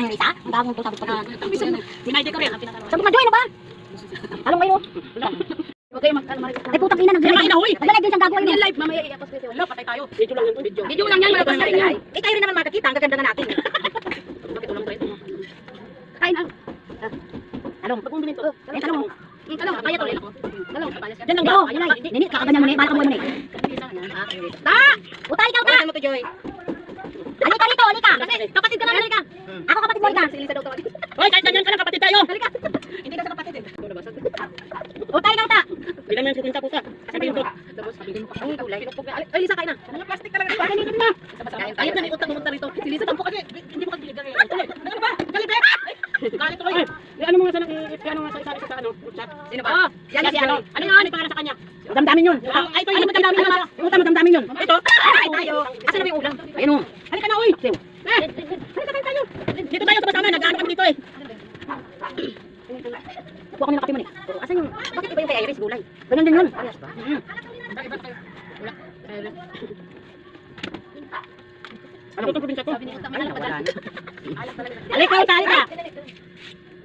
yung isa. Ang bagong to, sabi ko na. Binayde ko rin. Sabi ko, join na ba? Talong kayo. Huwag kayo mag-almari. Ay, putang ina, nag-live. Nag-live din siyang gagawin Hindi yun. live, mamaya i-post ko. Wala, patay tayo. Video lang yan. Video lang yan, malabas na rin yan. Eh, tayo rin naman makakita. Ang gaganda nga natin. Bakit ulang tayo? Kain na. Talong. Pag bumili ito. Eh, talong. Talong, papaya to rin ako. Talong, papaya siya. Diyan lang daw. Nini, kakaganyan mo na eh. Balak mo na eh. Ta! Uta, ikaw ta! Ano mo to, Joy? Halika rito, halika. Kasi, kapatid ka naman, halika. Ako kapatid mo, halika. Si Lisa daw kapatid. Hoy, kahit ganyan ka lang, kapatid tayo. Halika. Hindi ka sa kapatid eh. Uta, ikaw ta. Bilang mo yung sukunta pusa. Sabi yung to. Tapos sabihin mo pa. Ay, kulay. Ay, Lisa, kain na. Mga plastic talaga. Kain na. Ayun na, may utang pumunta rito. Si Lisa, tampo kasi. Hindi mo kagiligan eh. Ano ba? Galibet! Galit ako eh. Ano mo nga sa isa sa ano? Sino ba? Yan si ano. Ano nga? Ano para sa kanya? Damdamin yun. Ay, ito yung madamdamin yun. Yung uta, madamdamin yun. Ito. Ay, tayo. Asan na ba yung ulam? Ayun o. Halika na, uy. Halika tayo. Dito tayo sama-sama. Nag-ano kami dito eh. Kuha kami ng kape mo eh. Asan yung, bakit iba yung kay Iris gulay? Ganyan din yun. Parehas ba? Ano itong probinsya ko? Wala na. Halika, uta, halika.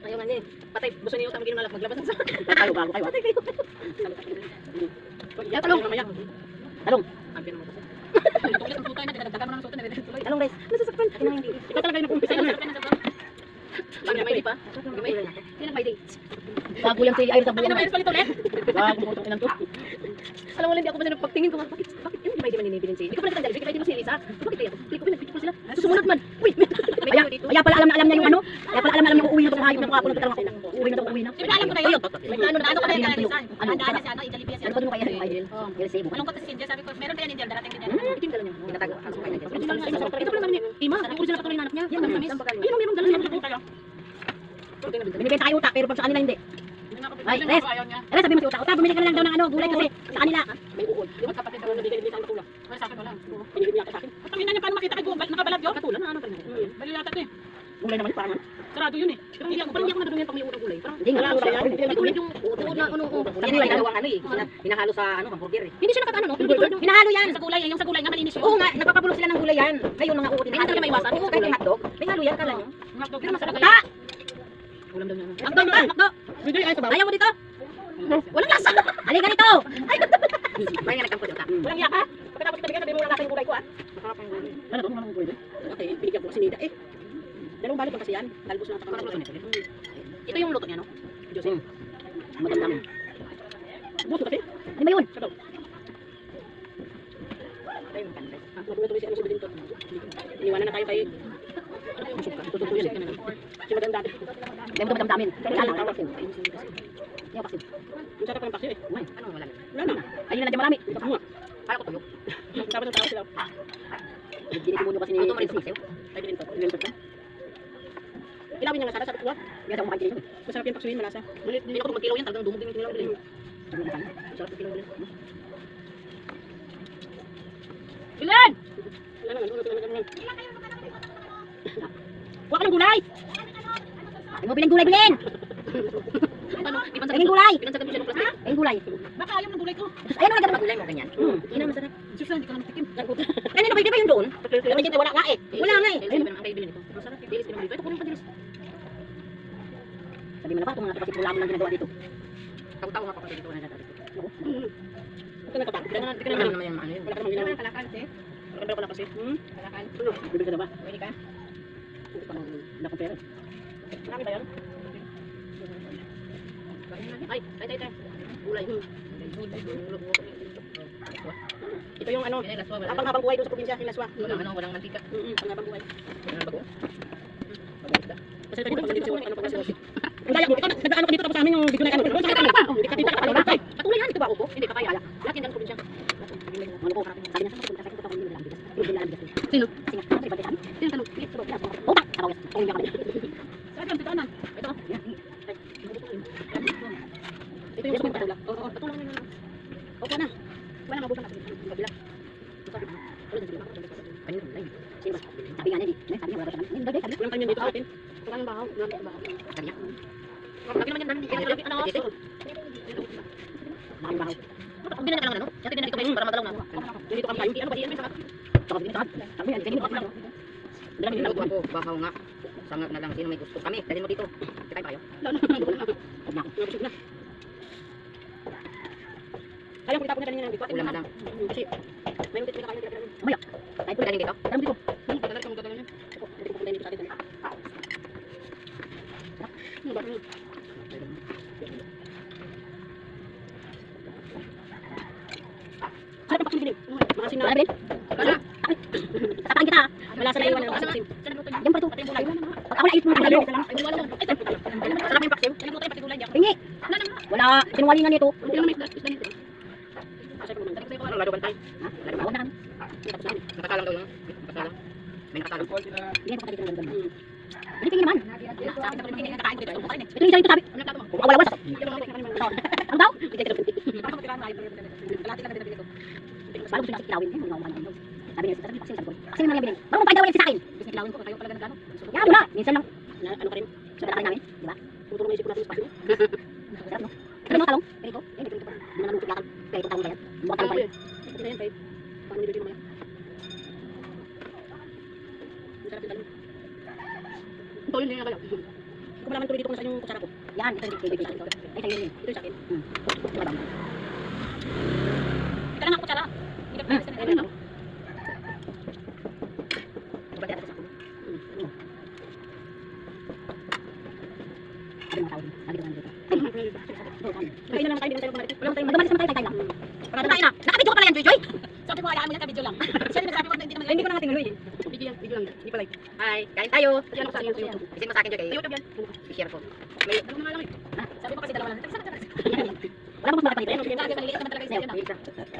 Ayaw nga niya eh. Patay, gusto niyo utang ginalak maglabas ng sa. Tayo, bago kayo. Patay kayo. Talong. Talong. Ampian mo kasi. Tulit ang sutay na, dinadagdagan mo ng sutay na tuloy. Talong guys. Nasasaktan. Ito na hindi. Ikaw talaga yung nag-umpisa na. Pag may di pa? Sino may di? Bago yan si Iris sa Bakit na buwan. mayroon palit ulit? Bago po itong inanto. Alam mo lang, hindi ako pa pagtingin ko. Bakit yun may di man ninibilin si? Hindi ko pala nakandali. Bakit mo si Elisa? Bakit kaya? Hindi ko pinag-picture sila. Susunod man. Uy! Kaya pala alam niya yung ano. Kaya pala alam niya uuwi na itong hayop na kahapon nagtatanong ako. Uuwi na ito, uuwi na. Alam ko na yun. Ano ko na yun, Elisa? Ano? Ang daan na si ano, Ijalibia siya. Ano pa doon kaya yung Idol? Yung Cebu. Anong kata si Cynthia? Sabi ko, meron kaya nindiyan, darating din yan. Itim dala niya. Tinatago ang sukay na dyan. Ito pala namin ni Ima. Yung original patuloy na anak niya. Yan, matamis. Ayun, meron dala niya. Tayo. Binibenta kayo utak pero pag sa kanila hindi. Ay, Res. Res, sabi mo si utak. Utak, bumili ka na lang daw ng ano, gulay kasi sa kanila. May uod. Yung kapatid daw nabigay ni Isang Patula. Wala sa akin wala. Pinigil niya sa akin. At ang ina niya paano makita kay nakabalat yun? Patula na ano pa rin. Balilata to eh. Gulay naman parang ano. Sarado yun eh. Pero hindi ako nadudungan pag may uod ng gulay. Parang Hindi nga. may tulad yung uod na ano. Kasi nila dalawang ano eh. Hinahalo sa ano, hamburger eh. Hindi siya nakakaano no? Hinahalo yan. Sa gulay, yung sa gulay nga malinis yun. Oo nga, nagpapabulok sila ng gulay yan. Ngayon mga uod. Hindi na talaga maiwasan. Oo, kahit yung hotdog. May halo yan, kala nyo. Pero masarap Ta! ulam daw niya. Hotdog ta, hotdog. Video ay sabaw. Ayaw mo dito. Walang lasa. Halika dito. May nga nagkampo dito. Walang yaka. Pagkatapos kita bigyan, sabi mo wala lasa yung gulay ko ah. Masarap yung gulay. Ano to? Walang gulay. Okay, binigyan ko kasi nida eh. Dalawang balot lang kasi yan. Talbos lang sa kamay. Ito yung luto niya no? Joseph. Magandang. Buto kasi. Ano ba yun? Sabaw. Natuloy si ano si Belinto. Iniwanan na tayo kay tutupo yun. Si Madam Dati. Dahil ito madamdamin. Kaya lang, kawasin. Hindi ako pasin. Ang sarap ng paksiw eh. Ano, wala na. Wala na. Ayun na dyan marami. Ito mo. Kala ko tuyo. Tapos ang tao sila. Dinikimuno kasi ni Elsie. Ay Belinto. Belinto ka. Ilawin niya nga sana. Sabi ko Hindi ako makain kayo. masarap yung paksuin, malasa. Hindi ako magkilaw yan. Talagang dumog din yung kilaw. Sarap yung kilaw. Ilan! Ilan naman. Huwag ka ng gulay! Ay mo bilang gulay, bilhin! Tingin gulay! Pinansagan mo siya ng plastic. Tingin gulay. Baka ayaw ng gulay ko. Ayun na nagkatapat gulay mo, ganyan. Hindi na masarap. Susan, hindi ka na matikim. Ano ba, di ba yung doon? Kami dito, wala nga eh. Wala nga eh. Ayun, ang bibili nito. Masarap yung dilis pinamili. Ito, kunin pa dilis. Sabi mo na ba, kung mga kapatid lang ginagawa dito. Taw-taw nga pa kasi dito. Ito na kapatid. Hindi ka naman naman yung ano yun. Wala ka naman ginawa. Kalakal kasi. Wala ka kasi. Kalakal. Bibig ka na ba? Pwede ka? Hindi pa wala akong pera. Marami ba yun? Ay. Gulay. Ito yung ano, habang buhay doon sa probinsya, Laswa. Walang mantika. Habang buhay. Bago? Kasi ito dito, dito ano pa kasi. Ang daya mo, ito nag-ano ka dito tapos sa amin yung dito na ano. Hindi ka dito ka pala. Patuloy yan, ito ba upo? Hindi ka kaya. Lahat yan sa probinsya. Ano ko? Sabi niya sa mga punta sa hindi lang bigas. Hindi lang bigas. Sino? Singa. Ano ba tayo? Sino talo? Opa! Ako yan. Ako yung Saan ka dito na? Ito. Ito yung sumunta tulak. Oo, patuloy na. Okay na. Wala na mabutan natin. Kabila. Kanino lang. Sino ba? Sabi nga niya di. Sabi niya wala pa naman. Hindi, sabi niya. Walang tayo dito sa atin. Wala yung bahaw. Sabi niya. Lagi naman yan. Ano? Maraming bahaw. Pag binanyan ka lang ano? Yati binanyan ito guys para magalaw na. Dito kami tayo. Ano ba diyan? Tsaka sabi niya, sabi niya, ganyan ba? Bahaw nga. Sangag na lang. Sino may gusto? Kami, dalhin mo dito. Kita tayo. Huwag na ako. Nabusog na. Ayaw ko itapon na kanina ng bigwa. Ulam na lang. Kasi may ulit may nakain na tira-tira. Mamaya. Kahit Dalhin dito. Alam mo dito. Dadala ka mo dadala niya. Ako, hindi ko puntahin dito sa atin. Ano ba? Sarap ang paksiw din. Maasin na. Wala din? Kala. Tataan kita. Wala sa iwan ng maasin. Yan pa ito. Pag ako naayos mo na kayo. Sarap yung paksiw. Pingi. Wala. Sinungalingan nito. Ano, lalo bantay? Ha? Huwag na kami. Nakatalang daw yun. Nakatalang. May nakatalang. Hindi ako kakita ng ganda. Hindi tingin naman. Ito yung isa rito sabi. Kung wala wala. Ano daw? Paano gusto niya kasi kilawin? Sabi niya, sabi paksiw. Kasi naman yung bilhin. Bago mong pagdawa yan sa akin. Yan mo na. Minsan lang. Ano ka rin? Sa tatay namin. Di ba? Tutulong na isip ko natin sa paksiw. Sarap no? Ano mga talong? Perito? Eh, may perito pa. Hindi naman nung yakan. Perito talong ba yan? Mukha talong pa yun. Ito na yan, kahit paano nilibig mamaya. Masarap yung talong. Ito yun, hindi nga kaya. Kung malaman tuloy dito kung saan yung kutsara ko. Yan. Ito yung baby sa akin. Ay, sa'yo yun. Ito yung sa akin. Diba ba? Ito lang ako kutsara. Hindi ka pwede sa nila. Diba kaya ito sa akin? Sabi mga tao din. Sabi ko nga dito. Kain na lang tayo, hindi na tayo magmarites. Wala tayong Magdamalis naman tayo, tayo lang. Parang tayo na. Nakabidyo ka pala yan, Joy Joy. Sabi ko, hayaan mo yan, kabidyo lang. Siya din nagsabi ko, hindi naman. Hindi ko na nga tinuloy eh. Video lang. Hindi pala. Hi, kain tayo. Yan ako sa iyo. Isin mo sa akin dyan Sa kayo. YouTube yan. I-share ko. May dalawa na nga lang eh. Sabi ko kasi dalawa lang. Wala mo mas malaki Ayun, pa maliliit naman talaga yung sa'yo na.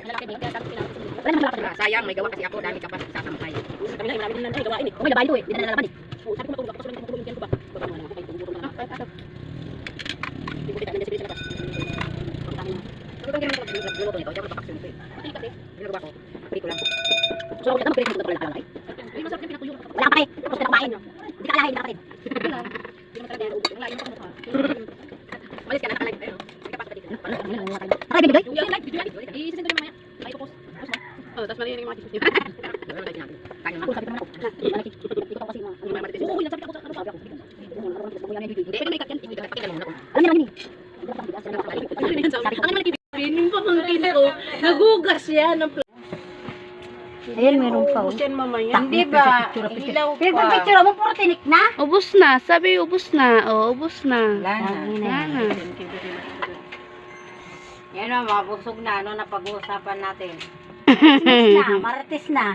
Malalaki din. Kaya sabi ko pinapos mo. Wala mas malaki pa Sayang, may gawa kasi ako. Dami ka pa sasampay. Kami lang, marami din na gawain eh. Oh, may labahin to eh. Hindi na nalalaban eh. Oo, sabi ko matulog ako. Tapos ulit matulog yung tiyan ko ba? Baba naman ako. Kahit tumutulog na lang. Hindi ko kita. Nandiyan si Bill sa labas. Ang dami na. Ano bang ginawa ko? Luluto nito. Diyan ko napakaksyon ito eh. Pati kasi. Ginagawa ko. Prito lang. So, ako nito, pinag-pinag ko lang ay. Ay, masarap yung pinakuyong. Wala ka pa eh. Tapos ka na kumain. Hindi ka alahin, hindi ka kapatid. Wala. Hindi naman talaga yan. Wala, yun ako mukha. Malis ka na, nakalive tayo. Hindi ka pa sa dito. Aray, baby boy. Yung live, video live. I-send ko na mamaya. Ay, post. Oh, tapos mali yung mga tissues niya. Wala na tayo sinabi. Kain Ako, naman. sabi ko naman ako. Malaki. Hindi ko kasi ma... Ano yung marites? Oo, yan. Sabi ko sa ano sabi ako. Hindi, Pwede may cut yan. Hindi ka pakinggan mo muna kung Alam niyo naman yun eh. Sabi ko, Ang naman yung pamangkin ko, nagugas yan ng ayun, meron pa oh. yan mamaya. Hindi ba? Ilaw Pinag-picture mo, puro tinik na. Ubus na. Sabi, ubus na. O, ubus na. Lana. Yan o, mabusog na, ano na pag-uusapan natin. Marites na, marites na.